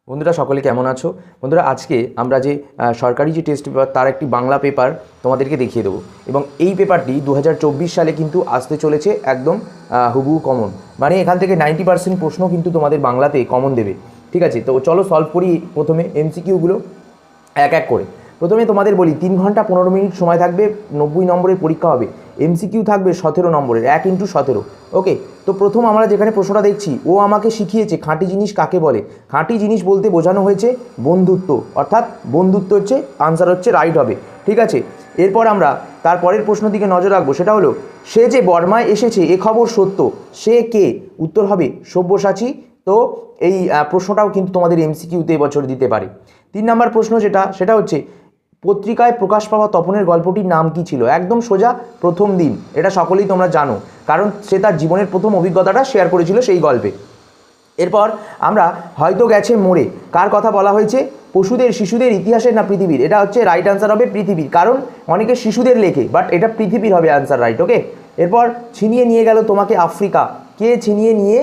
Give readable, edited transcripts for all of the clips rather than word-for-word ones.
বন্ধুরা সকলে কেমন আছো? বন্ধুরা আজকে আমরা যে সরকারি যে টেস্ট পেপার তার একটি বাংলা পেপার তোমাদেরকে দেখিয়ে দেবো এবং এই পেপারটি 2024 সালে কিন্তু আসতে চলেছে একদম হুবহু কমন, মানে এখান থেকে 90% প্রশ্ন কিন্তু তোমাদের বাংলাতে কমন দেবে। ঠিক আছে, তো চলো সলভ করি প্রথমে এমসিকিউগুলো এক এক করে। প্রথমে তোমাদের বলি 3 ঘন্টা 15 মিনিট সময় থাকবে, 90 নম্বরের পরীক্ষা হবে, এমসিকিউ থাকবে 17 নম্বরের, 1x17। ওকে, তো প্রথম আমরা যেখানে প্রশ্নটা দেখছি, ও আমাকে শিখিয়েছে খাঁটি জিনিস কাকে বলে। খাঁটি জিনিস বলতে বোঝানো হয়েছে বন্ধুত্ব, অর্থাৎ বন্ধুত্ব হচ্ছে আনসার, হচ্ছে রাইট হবে। ঠিক আছে, এরপর আমরা তারপরের প্রশ্ন দিকে নজর রাখবো, সেটা হলো সে যে বর্মায় এসেছে এ খবর সত্য, সে কে? উত্তর হবে সব্যসাচী। তো এই প্রশ্নটাও কিন্তু তোমাদের এমসিকিউতে এবছর দিতে পারে। 3 নম্বর প্রশ্ন সেটা হচ্ছে পত্রিকায় প্রকাশ পাওয়া তপনের গল্পটির নাম কি ছিল? একদম সোজা, প্রথম দিন। এটা সকলেই তোমরা জানো, কারণ সে তার জীবনের প্রথম অভিজ্ঞতাটা শেয়ার করেছিল সেই গল্পে। এরপর আমরা হয়তো গেছে মোড়ে, কার কথা বলা হয়েছে? পশুদের, শিশুদের, ইতিহাসের না পৃথিবীর? এটা হচ্ছে রাইট আনসার হবে পৃথিবীর, কারণ অনেকে শিশুদের লেখে, বাট এটা পৃথিবীর হবে আনসার, রাইট। ওকে, এরপর ছিনিয়ে নিয়ে গেল তোমাকে আফ্রিকা, কে ছিনিয়ে নিয়ে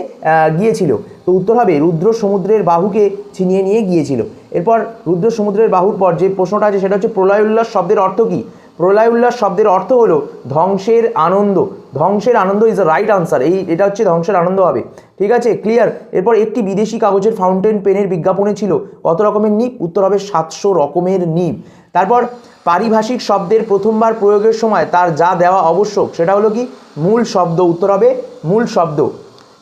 গিয়েছিল? তো উত্তর হবে রুদ্র সমুদ্রের বাহুকে ছিনিয়ে নিয়ে গিয়েছিল। এরপর রুদ্র সমুদ্রের বাহুর পর যে প্রশ্নটা আছে সেটা হচ্ছে প্রলয় উল্লাস শব্দের অর্থ কী? প্রলয় উল্লাস শব্দের অর্থ হলো ধ্বংসের আনন্দ। ধ্বংসের আনন্দ ইজ দ্য রাইট আনসার, এটা হচ্ছে ধ্বংসের আনন্দ হবে। ঠিক আছে, ক্লিয়ার। এরপর একটি বিদেশি কাগজের ফাউন্টেন পেনের বিজ্ঞাপনে ছিল কত রকমের নিব? উত্তর হবে 700 রকমের নিব। তারপর পারিভাষিক শব্দের প্রথমবার প্রয়োগের সময় তার যা দেওয়া আবশ্যক সেটা হলো কি? মূল শব্দ। উত্তর হবে মূল শব্দ।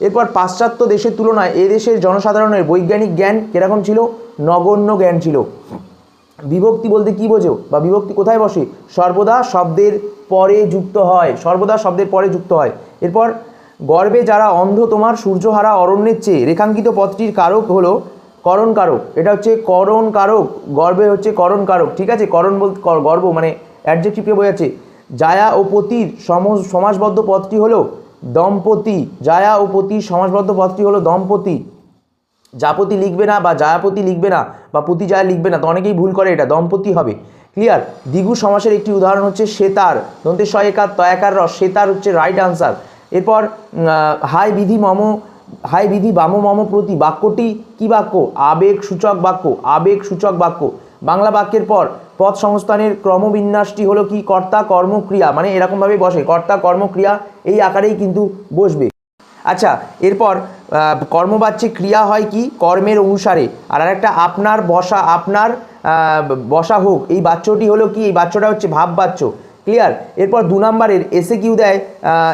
এরপর পাশ্চাত্য দেশের তুলনায় এ দেশের জনসাধারণের বৈজ্ঞানিক জ্ঞান কিরকম ছিল? নগণ্য জ্ঞান ছিল। বিভক্তি বলতে কি বোঝো, বা বিভক্তি কোথায় বসে? সর্বদা শব্দের পরে যুক্ত হয়, সর্বদা শব্দের পরে যুক্ত হয়। এরপর গর্বে যারা অন্ধ তোমার সূর্যহারা অরণ্যের চেয়ে, রেখাঙ্কিত পথটির কারক হলো করণ কারক, এটা হচ্ছে করণ কারক, গর্বে হচ্ছে করণ কারক। ঠিক আছে, করণ বলতে গর্ব মানে অ্যাডজেক্টিভকে বোঝাচ্ছে। জায়া ও পতির সমাসবদ্ধ পদটি হলো দম্পতি, জায়া ও পতির সমাসবদ্ধ পদটি হলো দম্পতি। যাপতি লিখবে না বা জায়াপতি লিখবে না বা পতি জায়া লিখবে না, তো অনেকেই ভুল করে, এটা দম্পতি হবে। ক্লিয়ার। দ্বিগু সমাসের একটি উদাহরণ হচ্ছে সেতার, দন্তে শ একার তয়াকার রস, সেতার হচ্ছে রাইট আনসার। এরপর হাই বিধি বাম মম প্রতি, বাক্যটি কি বাক্য? আবেগ সূচক বাক্য, আবেগ সূচক বাক্য। বাংলা বাক্যের পর পদ সংস্থানের ক্রমবিন্যাসটি হলো কি? কর্তা কর্ম ক্রিয়া, মানে এরকমভাবেই বসে, কর্তা কর্ম ক্রিয়া এই আকারেই কিন্তু বসবে। আচ্ছা, এরপর কর্মবাচ্যে ক্রিয়া হয় কি? কর্মের অনুসারে। আর একটা আপনার বসা, আপনার বসা হোক, এই বাচ্যটি হলো কি? এই বাচ্যটা হচ্ছে ভাব বাচ্য। ক্লিয়ার। এরপর 2 নম্বরের এসে কিউ দেয়,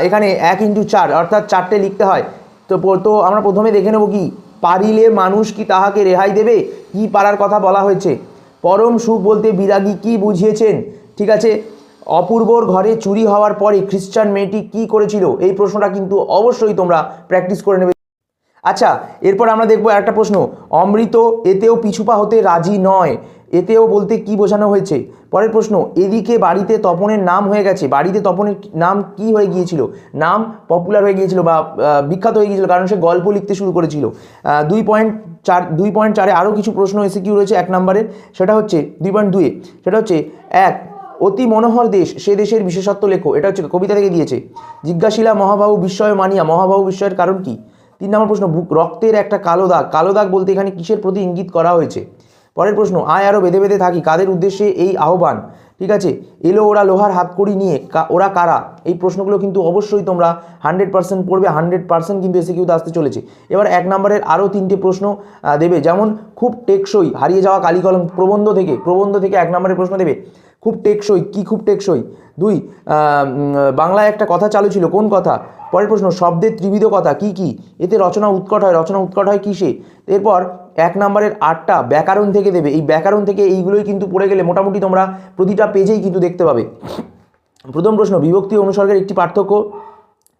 এখানে 1x4 অর্থাৎ 4টে লিখতে হয়। তো আমরা প্রথমে দেখে নেব কি? পারিলে মানুষ কি তাহাকে রেহাই দেবে, কি পারার কথা বলা হয়েছে? পরম সুখ বলতে বিরাগী কি বুঝিয়েছেন? ঠিক আছে। অপূর্বর ঘরে চুরি হওয়ার পরে খ্রিস্টান মেয়েটি কি করেছিল? এই প্রশ্নটা কিন্তু অবশ্যই তোমরা প্র্যাকটিস করে নেবে। আচ্ছা, এরপর আমরা দেখবো একটা প্রশ্ন, অমৃত এতেও পিছুপা হতে রাজি নয়, এতেও বলতে কি বোঝানো হয়েছে? পরের প্রশ্ন, এদিকে বাড়িতে তপনের নাম হয়ে গেছে, বাড়িতে তপনের নাম কি হয়ে গিয়েছিল? নাম পপুলার হয়ে গিয়েছিল বা বিখ্যাত হয়ে গিয়েছিল, কারণ সে গল্প লিখতে শুরু করেছিল। 2.4 আরও কিছু প্রশ্ন এসে কিউ রয়েছে 1 নম্বরের, সেটা হচ্ছে 2.2 সেটা হচ্ছে 1, অতি মনোহর দেশ, সে দেশের বিশেষত্ব লেখো, এটা হচ্ছে কবিতা থেকে দিয়েছে। জিজ্ঞাসিলা মহাবাহু বিস্ময় মানিয়া, মহাবাহু বিস্ময়ের কারণ কি? 3 নম্বর প্রশ্ন, রক্তের একটা কালো দাগ, কালো দাগ বলতে এখানে কিসের প্রতি ইঙ্গিত করা হয়েছে? পরের প্রশ্ন, আয় আরও বেঁধে বেঁধে থাকি, কাদের উদ্দেশ্যে এই আহ্বান? ঠিক আছে, এলো ওরা লোহার হাতকড়ি নিয়ে, ওরা কারা? এই প্রশ্নগুলো কিন্তু অবশ্যই তোমরা 100% পড়বে, 100% কিন্তু এসে কিউতে আসতে চলেছে। এবার 1 নম্বরের আরও 3টে প্রশ্ন দেবে, যেমন খুব টেকসই, হারিয়ে যাওয়া কালিকলম, প্রবন্ধ থেকে 1 নম্বরের প্রশ্ন দেবে। খুব টেকসই, কি খুব টেকসই? 2, বাংলায় একটা কথা চালু ছিল, কোন কথা? পরের প্রশ্ন, শব্দের ত্রিবিধ কথা কি কি? এতে রচনা উৎকট হয়, রচনা উৎকট হয় কিসে? এরপর 1 নম্বরের 8টা ব্যাকরণ থেকে দেবে, এই ব্যাকরণ থেকে এইগুলোই কিন্তু পড়ে গেলে মোটামুটি তোমরা প্রতিটা পেজেই কিন্তু দেখতে পাবে। প্রথম প্রশ্ন, বিভক্তি অনুসর্গের একটি পার্থক্য।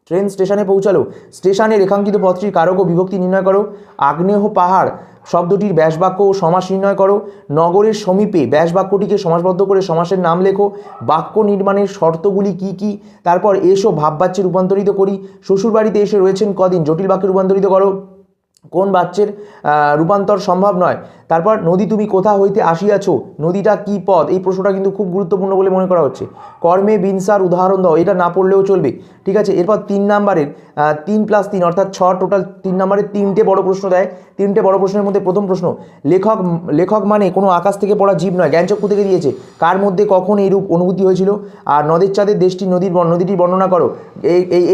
ট্রেন স্টেশনে পৌঁছালো, স্টেশনে রেখাঙ্কিত পথটির কারক ও বিভক্তি নির্ণয় করো। আগ্নেয় পাহাড় শব্দটির ব্যাসবাক্য ও সমাস নির্ণয় করো। নগরের সমীপে ব্যাসবাক্যটিকে সমাসবদ্ধ করে সমাসের নাম লেখো। বাক্য নির্মাণের শর্তগুলি কি কি? তারপর এসো ভাববাচ্যে রূপান্তরিত করি। শ্বশুরবাড়িতে এসে রয়েছেন কদিন, জটিল বাক্যে রূপান্তরিত করো। কোন বাচ্যের রূপান্তর সম্ভব নয়? তারপর নদী তুমি কোথা হইতে আসিয়াছো, নদীটা কি পদ? এই প্রশ্নটা কিন্তু খুব গুরুত্বপূর্ণ বলে মনে করা হচ্ছে। কর্মে বিনসার উদাহরণ দাও, এটা না পড়লেও চলবে। ঠিক আছে, এরপর 3 নম্বরের 3+3 অর্থাৎ 6, টোটাল 3 নম্বরের 3টে বড় প্রশ্ন দেয়। তিনটে বড় প্রশ্নের মধ্যে প্রথম প্রশ্ন, লেখক লেখক মানে কোনো আকাশ থেকে পড়া জীব নয়, জ্ঞানচক্ষু থেকে দিয়েছে। কার মধ্যে কখন এইরূপ অনুভূতি হয়েছিল? আর নদের চাঁদের দেশটি নদীটি বর্ণনা করো।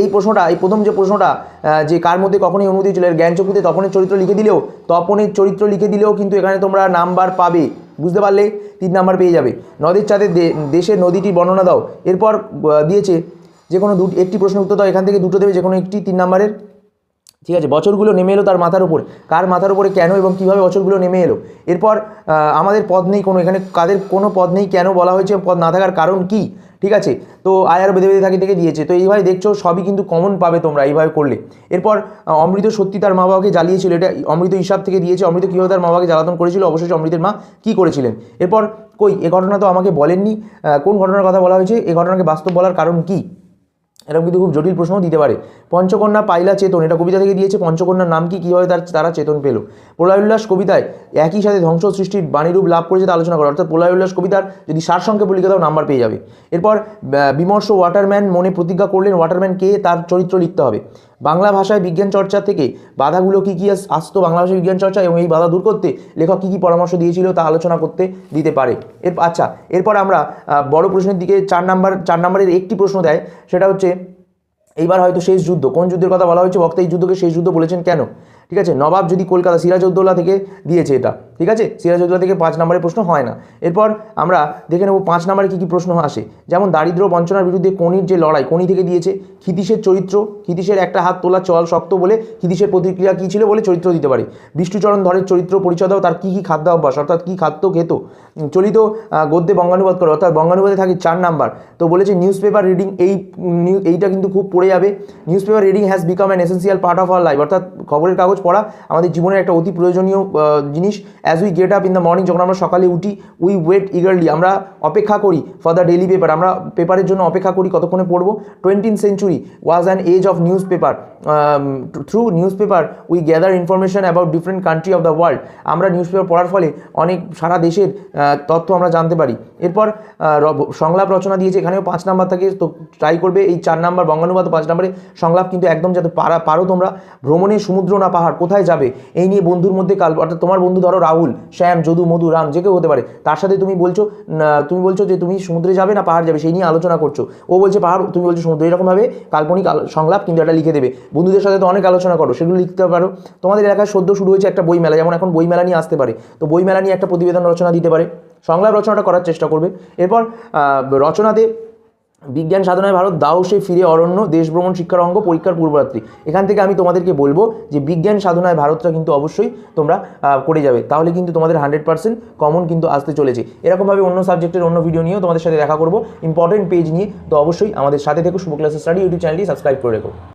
এই প্রশ্নটা, এই প্রথম যে প্রশ্নটা, যে কার মধ্যে কখন এই অনুভূতি হয়েছিল, এর জ্ঞানচক্ষুতে তপনের চরিত্র লিখে দিলেও, তপনের চরিত্র লিখে দিলেও কিন্তু এখানে তোমরা নাম্বার পাবে, বুঝতে পারলে? 3 নাম্বার পেয়ে যাবে। নদের চাঁদের দেশের নদীটি বর্ণনা দাও। এরপর দিয়েছে যে কোনো একটি প্রশ্ন উত্তর দাও, এখান থেকে দুটো দেবে, যে কোনো একটি 3 নাম্বারের, ঠিক আছে। বছরগুলো নেমে এলো তার মাথার উপর, কার মাথার উপরে, কেন এবং কীভাবে বছরগুলো নেমে এলো। এরপর আমাদের পদ নেই কোনো, এখানে কাদের কোনো পদ নেই, কেন বলা হয়েছে, পদ না থাকার কারণ কি, ঠিক আছে। তো আয়ার বেঁধে বেঁধে থাকি থেকে দিয়েছে। তো এইভাবে দেখছো সবই কিন্তু কমন পাবে তোমরা এইভাবে করলে। এরপর অমৃত সত্যি তার মা বাবাকে জ্বালিয়েছিল, এটা অমৃত হিসাব থেকে দিয়েছে। অমৃত কীভাবে তার মা বাবাকে জ্বালাতন করেছিল, অবশেষে অমৃতের মা কী করেছিলেন। এরপর কই এ ঘটনা তো আমাকে বলেননি, কোন ঘটনার কথা বলা হয়েছে, এ ঘটনাকে বাস্তব বলার কারণ কী। এরকম কিন্তু খুব জটিল প্রশ্নও দিতে পারে। পঞ্চকন্যা পাইলা চেতন, এটা কবিতা থেকে দিয়েছে। পঞ্চকন্যার নাম কি, কীভাবে তারা চেতন পেল। প্রলয় উল্লাস কবিতায় একই সাথে ধ্বংস সৃষ্টির বাণীরূপ লাভ করেছে তা আলোচনা করো। অর্থাৎ প্রলয় উল্লাস কবিতার যদি সারসংক্ষেপ লিখে দাও নাম্বার পেয়ে যাবে। এরপর বিমর্ষ ওয়াটারম্যান মনে প্রতিজ্ঞা করলেন, ওয়াটারম্যান কে, তার চরিত্র লিখতে হবে। বাংলা ভাষায় বিজ্ঞান চর্চা থেকে বাধাগুলো কী কী আসতো, বাংলা ভাষায় বিজ্ঞান চর্চা এবং এই বাধা দূর করতে লেখক কী কী পরামর্শ দিয়েছিল তা আলোচনা করতে দিতে পারে। আচ্ছা, এরপর আমরা বড় প্রশ্নের দিকে 4 নাম্বারের একটি প্রশ্ন দেয়, সেটা হচ্ছে এইবার হয়তো শেষ যুদ্ধ, কোন যুদ্ধের কথা বলা হয়েছে, বক্তা এই যুদ্ধকে শেষ যুদ্ধ বলেছেন কেন, ঠিক আছে। নবাব যদি কলকাতা, সিরাজউদ্দৌলা থেকে দিয়েছে এটা, ঠিক আছে। সিরাজউদ্দৌলা থেকে 5 নম্বরের প্রশ্ন হয় না। এরপর আমরা দেখে নেব 5 নম্বরে কী কী প্রশ্ন আসে। যেমন দারিদ্র বঞ্চনার বিরুদ্ধে কোনির যে লড়াই, কোনি থেকে দিয়েছে। ক্ষিতীশের চরিত্র, ক্ষিতীশের একটা হাত তোলা চল শক্ত বলে ক্ষিতীশের প্রতিক্রিয়া কী ছিল বলে চরিত্র দিতে পারে। বিষ্ণুচরণ ধরের চরিত্র পরিচয় দাও, তার কী কী খাদ্যাভ্যাস, অর্থাৎ কী খাদ্য খেত। চলিত গদ্যে বঙ্গানুবাদ করো, অর্থাৎ বঙ্গানুবাদে থাকে 4 নাম্বার। তো বলেছে নিউজ পেপার রিডিং, এইটা কিন্তু খুব পড়ে যাবে। News paper reading has become an essential part of our life, অর্থাৎ খবরের কাগজ পড়া আমাদের জীবনের একটা অতি প্রয়োজনীয় জিনিস। As we get up in the morning, যখন আমরা সকালে উঠি, উই ওয়েট ইগারলি, আমরা অপেক্ষা করি ফর দ্য ডেইলি পেপার, আমরা পেপারের জন্য অপেক্ষা করি কতক্ষণে পড়বো। 20th century was an age of newspaper, through newspaper we gather information about different country of the world, আমরা নিউজ পেপার পড়ার ফলে অনেক সারা দেশের তথ্য আমরা জানতে পারি। এরপর সংলাপ রচনা দিয়েছে, এখানেও 5 নাম্বার থাকে, তো ট্রাই করবে এই 4 নাম্বার বঙ্গানুবাদ, 5 নাম্বারে সংলাপ কিন্তু একদম যাতে পারো তোমরা। ভ্রমণে সমুদ্র না পাহাড়, কোথায় যাবে, এই নিয়ে বন্ধুর মধ্যে অর্থাৎ তোমার বন্ধু ধরো রাহুল, শ্যাম, যদু, মধু, রাম, যে কেউ হতে পারে, তার সাথে তুমি বলছো যে তুমি সমুদ্রে যাবে না পাহাড় যাবে, সেই নিয়ে আলোচনা করছো। ও বলছে পাহাড়, তুমি বলছো সমুদ্র, এরকমভাবে কাল্পনিক সংলাপ কিন্তু এটা লিখে দেবে। বন্ধুদের সাথে তো অনেক আলোচনা করো, সেগুলো লিখতে পারো। তোমাদের এলাকায় সদ্য শুরু হয়েছে একটা বই মেলা, যেমন এখন বই মেলা নিয়ে আসতে পারে, তো বই মেলা নিয়ে একটা প্রতিবেদন রচনা দিতে পারে, সংলাপ রচনাটা করার চেষ্টা করবে। এরপর রচনাতে বিজ্ঞান সাধনায় ভারত, দাও সে ফিরে অরণ্য, দেশ ভ্রমণ শিক্ষার অঙ্গ, পরীক্ষার পূর্বরাত্রি। এখান থেকে আমি তোমাদেরকে বলবো যে বিজ্ঞান সাধনায় ভারতটা কিন্তু অবশ্যই তোমরা করে যাবে, তাহলে কিন্তু তোমাদের 100% কমন কিন্তু আসতে চলেছে। এরকমভাবে অন্য সাবজেক্টের অন্য ভিডিও নিয়েও তোমাদের সাথে দেখা করবো, ইম্পর্টেন্ট পেজ নিয়ে। তো অবশ্যই আমাদের সাথে থেকো, শুভ ক্লাসেস স্টাডি ইউটিউব চ্যানেলটি সাবস্ক্রাইব করে রেখো।